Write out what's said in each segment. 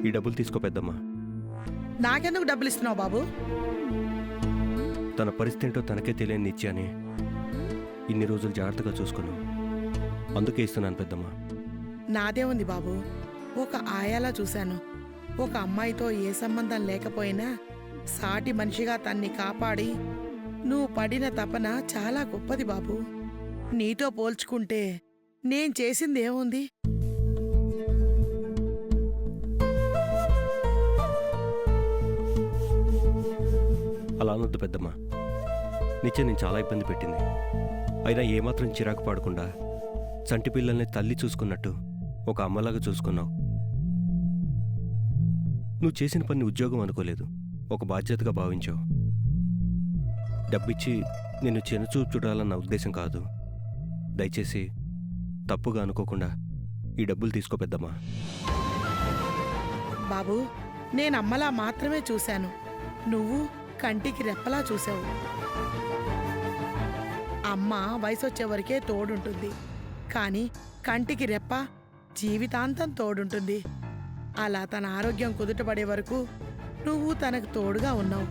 ఈ డబ్బులు తీసుకో పెద్దమ్మా. నాకెందుకు డబ్బులు ఇస్తున్నావు బాబు? తన పరిస్థితి ఏంటో తనకే తెలియని నిత్యాన్ని ఇన్ని రోజులు జాగ్రత్తగా చూసుకున్నాం, అందుకే ఇస్తున్నాను పెద్దమ్మా. నాదే ఉంది బాబు. ఒక ఆయాలా చూశాను. ఒక అమ్మాయితో ఏ సంబంధం లేకపోయినా సాటి మనిషిగా తన్ని కాపాడి నువ్వు పడిన తపన చాలా గొప్పది బాబు. నీతో పోల్చుకుంటే నేను చేసిందేముంది? అలా అనొద్దు పెద్దమ్మా. నిత్య నేను చాలా ఇబ్బంది పెట్టింది. అయినా ఏమాత్రం చిరాకు పడకుండా చంటి పిల్లల్ని తల్లి చూసుకున్నట్టు ఒక అమ్మలాగా చూసుకున్నావు. నువ్వు చేసిన పని ఉద్యోగం అనుకోలేదు, ఒక బాధ్యతగా భావించావు. డబ్బిచ్చి నిన్ను చిన్నచూపు చూడాలన్న ఉద్దేశం కాదు. దయచేసి తప్పుగా అనుకోకుండా ఈ డబ్బులు తీసుకో పెద్దమ్మా. బాబు, నేనమ్మలా మాత్రమే చూశాను. నువ్వు కంటికి రెప్పలా చూసావు. అమ్మ వయసొచ్చే వరకే తోడుంటుంది, కానీ కంటికి రెప్ప జీవితాంతం తోడుంటుంది. అలా తన ఆరోగ్యం కుదుటపడే వరకు నువ్వు తనకు తోడుగా ఉన్నావు.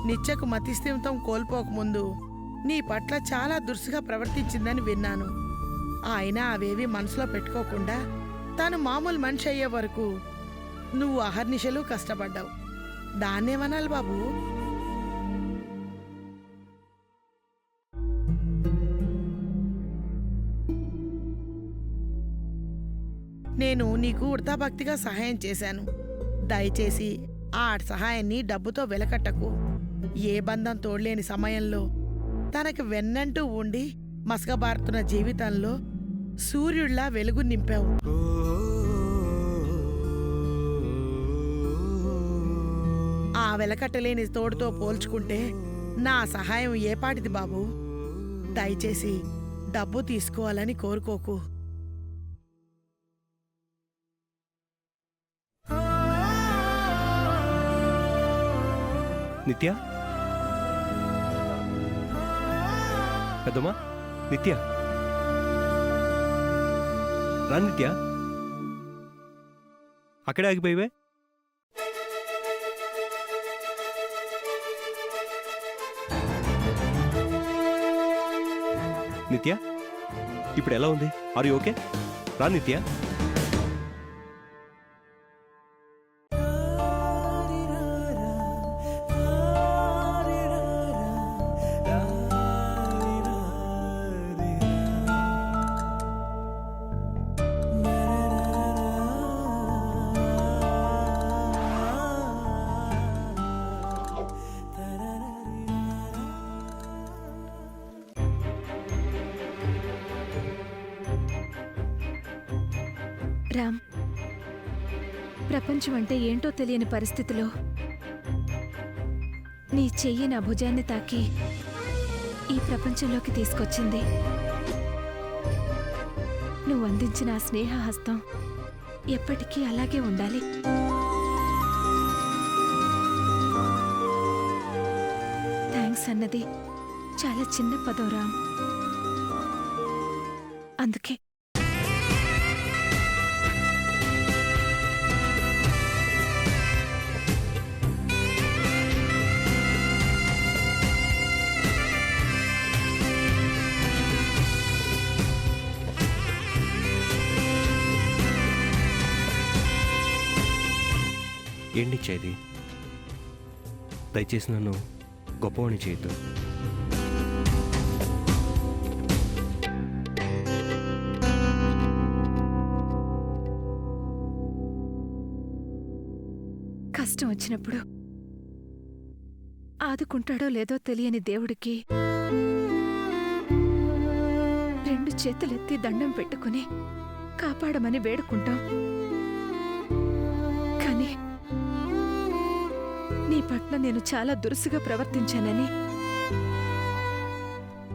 నిత్యకు మతిస్థిమితం కోల్పోకముందు నీ పట్ల చాలా దురుసుగా ప్రవర్తించిందని విన్నాను. అయినా అవేవి మనసులో పెట్టుకోకుండా తాను మామూలు మనిషి అయ్యే వరకు నువ్వు అహర్నిశలు కష్టపడ్డావు. దాన్నేమనాలి బాబు? నేను నీకు ఉడతాభక్తిగా సహాయం చేశాను. దయచేసి ఆ సహాయాన్ని డబ్బుతో వెలకట్టకు. ఏ బంధం తోడలేని సమయంలో తనకు వెన్నంటూ ఉండి మసకబారుతున్న జీవితంలో సూర్యుడిలా వెలుగు నింపావు. ఆ వెలకట్టలేని తోడుతో పోల్చుకుంటే నా సహాయం ఏపాటిది బాబు? దయచేసి డబ్బు తీసుకోవాలని కోరుకోకు. నిత్య, పెద్దమ్మా, నిత్య రా. నిత్య, అక్కడే ఆగిపోయివే. నిత్య, ఇప్పుడు ఎలా ఉంది? Are you okay? రా నిత్య. రామ్, ప్రపంచం అంటే ఏంటో తెలియని పరిస్థితిలో నీ చెయ్యి నా భుజాన్ని తాకి ఈ ప్రపంచంలోకి తీసుకొచ్చింది. నువ్వు అందించిన ఆ స్నేహహస్తం ఎప్పటికీ అలాగే ఉండాలి. థ్యాంక్స్ అన్నది చాలా చిన్న పదం రామ్. అందుకే ఏంటి చేది? దయచేసి నన్ను గొప్పవాణి చేయొద్దు. కష్టం వచ్చినప్పుడు ఆదుకుంటాడో లేదో తెలియని దేవుడికి రెండు చేతులెత్తి దండం పెట్టుకుని కాపాడమని వేడుకుంటాం. కానీ నీ పట్ల నేను చాలా దురుసుగా ప్రవర్తించానని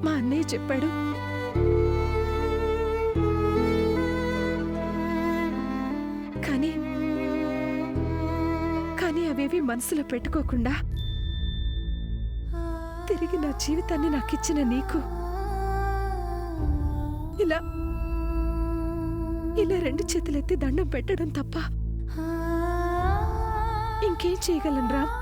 మా అన్నయ్య చెప్పాడు. కానీ అవేవి మనసులో పెట్టుకోకుండా తిరిగి ఈ నా జీవితాన్ని నాకిచ్చిన నీకు ఇలా ఇలా రెండు చేతులెత్తి దండం పెట్టడం తప్ప ఇంకేం చేయగలను రామ్?